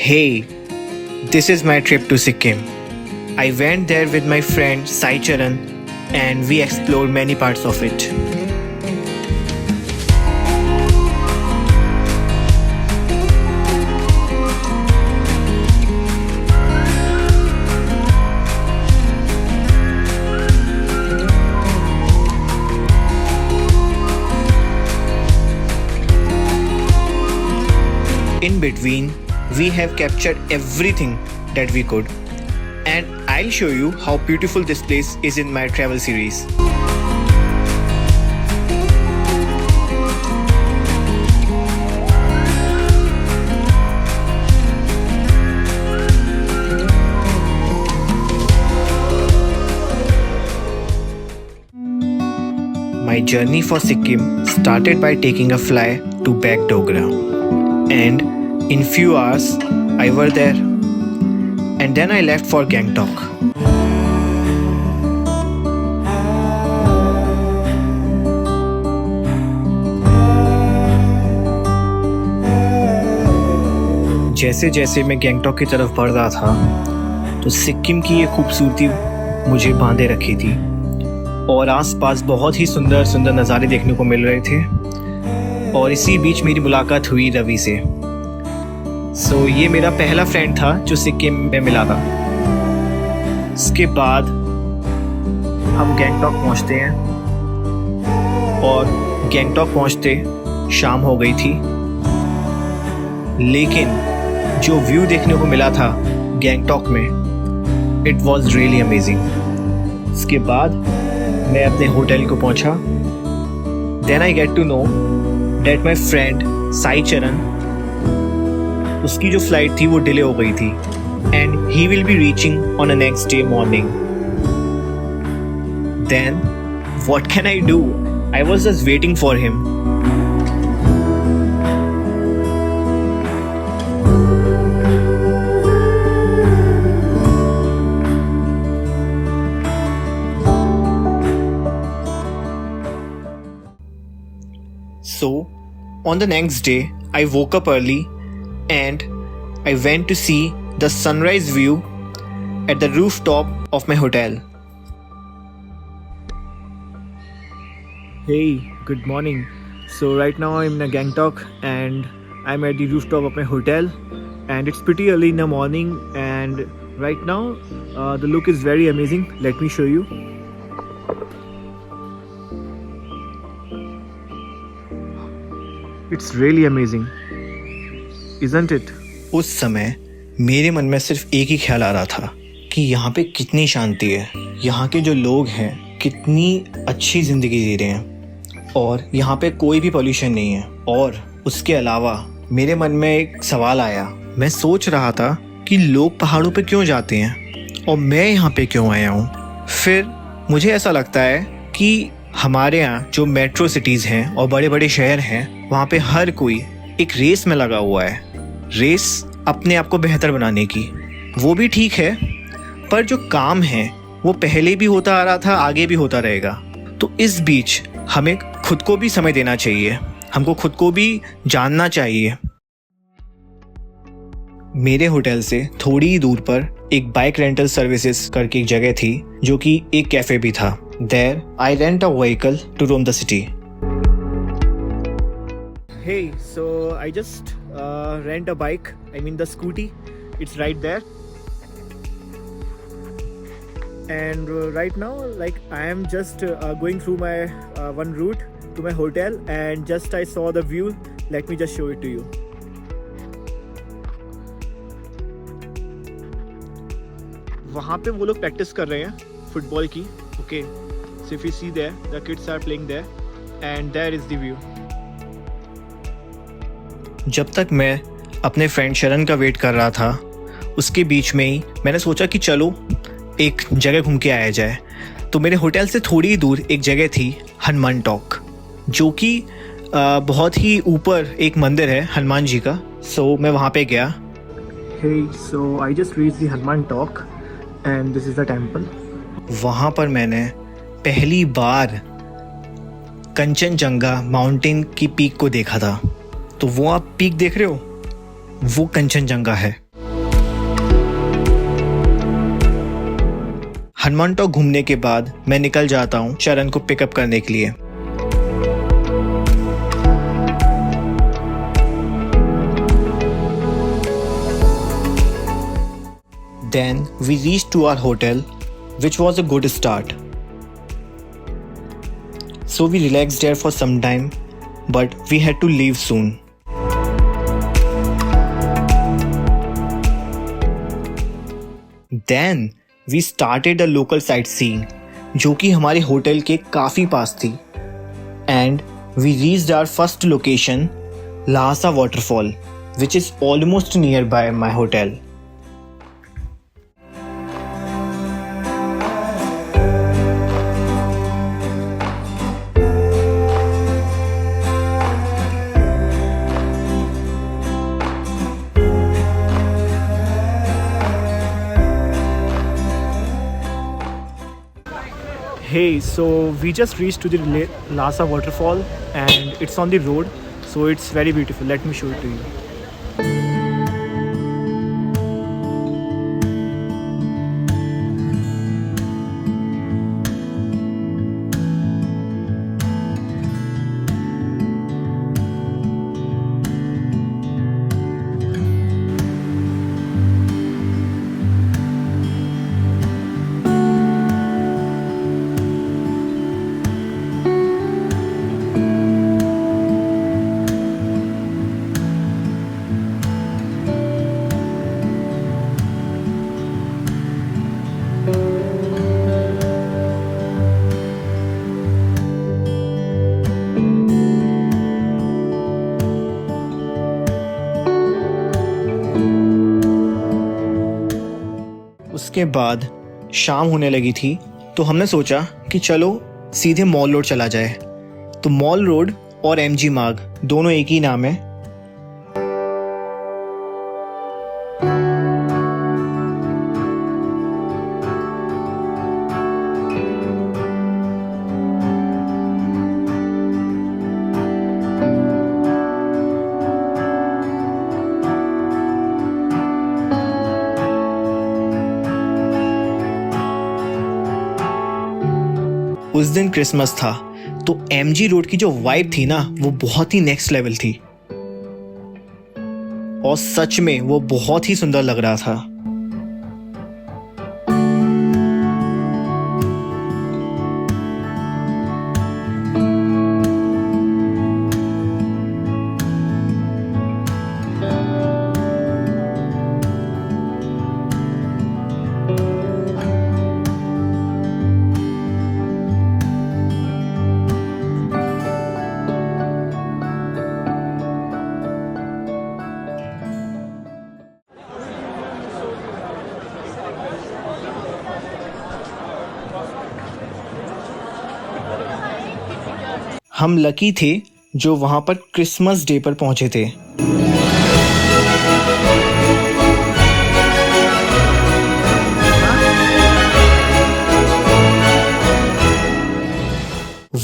Hey, this is my trip to Sikkim. I went there with my friend Sai Charan and we explored many parts of it. In between, we have captured everything that we could, and I'll show you how beautiful this place is in my travel series. My journey for Sikkim started by taking a fly to Bagdogra, and in few hours I were there, and then I left for Gangtok. जैसे जैसे मैं गैंगटॉक की तरफ बढ़ रहा था तो सिक्किम की ये खूबसूरती मुझे बांधे रखी थी और आसपास बहुत ही सुंदर सुंदर नज़ारे देखने को मिल रहे थे। और इसी बीच मेरी मुलाकात हुई रवि से। ये मेरा पहला फ्रेंड था जो सिक्किम में मिला था। इसके बाद हम गैंगटॉक पहुंचते हैं और गैंगटॉक पहुंचते शाम हो गई थी, लेकिन जो व्यू देखने को मिला था गैंगटॉक में, इट वॉज रियली अमेजिंग। इसके बाद मैं अपने होटल को पहुंचा। Then I get to know that my friend Sai Charan, उसकी जो फ्लाइट थी वो डिले हो गई थी and he will be reaching on a next day morning. Then what can I do? I was just waiting for him. So, on the next day, I woke up early and I went to see the sunrise view at the rooftop of my hotel. Hey, good morning. So right now I'm in Gangtok and I'm at the rooftop of my hotel, and it's pretty early in the morning, and right now the look is very amazing. Let me show you. It's really amazing, isn't it? उस समय मेरे मन में सिर्फ एक ही ख्याल आ रहा था कि यहाँ पे कितनी शांति है, यहाँ के जो लोग हैं कितनी अच्छी ज़िंदगी जी रहे हैं और यहाँ पे कोई भी पॉल्यूशन नहीं है। और उसके अलावा मेरे मन में एक सवाल आया। मैं सोच रहा था कि लोग पहाड़ों पे क्यों जाते हैं और मैं यहाँ पे क्यों आया हूँ। फिर मुझे ऐसा लगता है कि हमारे यहाँ जो मेट्रो सिटीज़ हैं और बड़े बड़े शहर हैं, वहाँ पे हर कोई एक रेस में लगा हुआ है। रेस अपने आप को बेहतर बनाने की, वो भी ठीक है, पर जो काम है वो पहले भी होता आ रहा था, आगे भी होता रहेगा। तो इस बीच हमें खुद को भी समय देना चाहिए, हमको खुद को भी जानना चाहिए। मेरे होटल से थोड़ी ही दूर पर एक बाइक रेंटल सर्विसेज करके एक जगह थी, जो कि एक कैफ़े भी था। There, I rent a vehicle to roam the city. Hey, so I just rent a bike. I mean the scooty. It's right there. And right now, like I am just going through my one route to my hotel, and just I saw the view. Let me just show it to you. वहाँ पे वो लोग practice कर रहे हैं football की. Okay. So if you see there, the kids are playing there, and there is the view. जब तक मैं अपने फ्रेंड शरण का वेट कर रहा था, उसके बीच में ही मैंने सोचा कि चलो एक जगह घूम के आया जाए। तो मेरे होटल से थोड़ी ही दूर एक जगह थी हनुमान टॉक, जो कि बहुत ही ऊपर एक मंदिर है हनुमान जी का। सो मैं वहाँ पे गया। Hey, so I just reached the Hanuman talk and this is the temple. वहाँ पर मैंने पहली बार कंचनजंगा माउंटेन की पीक को देखा था। तो वो आप पीक देख रहे हो, वो कंचनजंगा है। हनुमान टॉक घूमने के बाद मैं निकल जाता हूँ चरण को पिकअप करने के लिए। Then we reached to our hotel, which was a good start. So we relaxed there for some time, but we had to leave soon. Then we started the local sightseeing, जो कि हमारे hotel के काफ़ी पास थी. And we reached our first location, Lhasa Waterfall, which is almost nearby my hotel. Hey, so we just reached to the Lhasa waterfall and it's on the road, so it's very beautiful. Let me show it to you. उसके बाद शाम होने लगी थी तो हमने सोचा कि चलो सीधे मॉल रोड चला जाए। तो मॉल रोड और एमजी मार्ग दोनों एक ही नाम है। उस दिन क्रिसमस था तो एमजी रोड की जो वाइब थी ना वो बहुत ही नेक्स्ट लेवल थी और सच में वो बहुत ही सुंदर लग रहा था। हम लकी थे जो वहां पर क्रिसमस डे पर पहुंचे थे।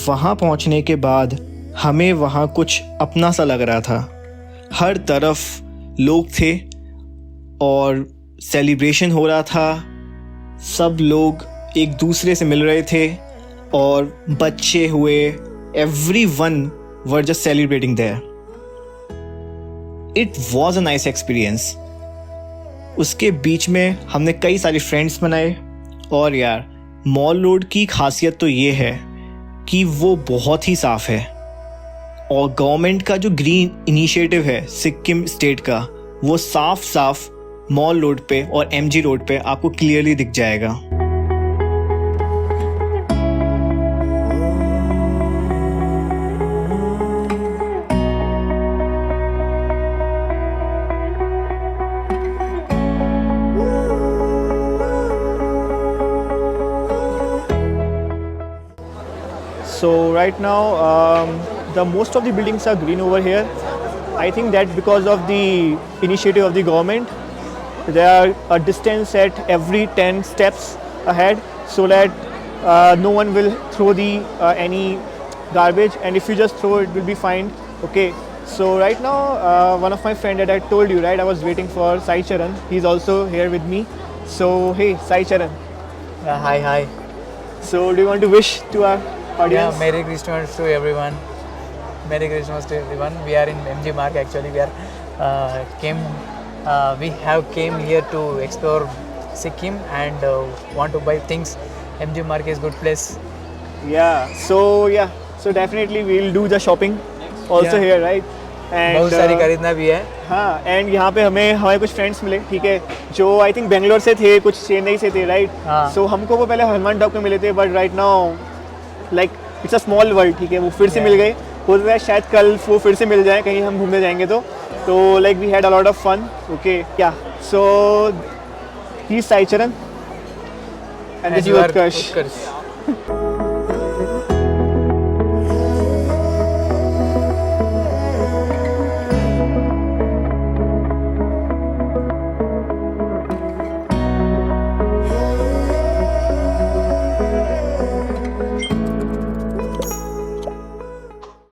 वहां पहुंचने के बाद हमें वहां कुछ अपना सा लग रहा था। हर तरफ लोग थे और सेलिब्रेशन हो रहा था। सब लोग एक दूसरे से मिल रहे थे और बच्चे हुए, everyone were just celebrating there. It was a nice experience. उसके बीच में हमने कई सारे फ्रेंड्स बनाए और यार मॉल रोड की खासियत तो ये है कि वो बहुत ही साफ़ है और गवर्नमेंट का जो ग्रीन इनिशिएटिव है सिक्किम स्टेट का वो साफ साफ मॉल रोड पे और एमजी रोड पे आपको क्लियरली दिख जाएगा। So right now the most of the buildings are green over here. I think that because of the initiative of the government, there are a distance at every 10 steps ahead so that no one will throw the any garbage, and if you just throw it will be fined. Okay, so right now one of my friend that I told you, right, I was waiting for Sai Charan. He's also here with me. So hey Sai Charan, Hi, hi. So, do you want to wish to our audience? Yeah, Merry Christmas to everyone. Merry Christmas to everyone. We are in MG Mark actually. We have came here to explore Sikkim and want to buy things. MG Mark is good place. So definitely we'll do the shopping also Yeah. here, right? And बहुत सारी खरीदना भी है. हाँ, and यहाँ पे हमारे कुछ फ्रेंड्स मिले, ठीक है, जो आई थिंक बेंगलोर से थे, कुछ चेन्नई से थे, राइट? हाँ. सो हमको वो पहले हनुमान डॉक में मिले थे, but right now like it's a small world, ठीक है, वो फिर से मिल गए. हो सकता है शायद कल वो फिर से मिल जाए, कहीं हम घूमने जाएंगे तो like we had a lot of fun. Okay, yeah so ही साई चरण एंड दिस इज उत्कर्ष.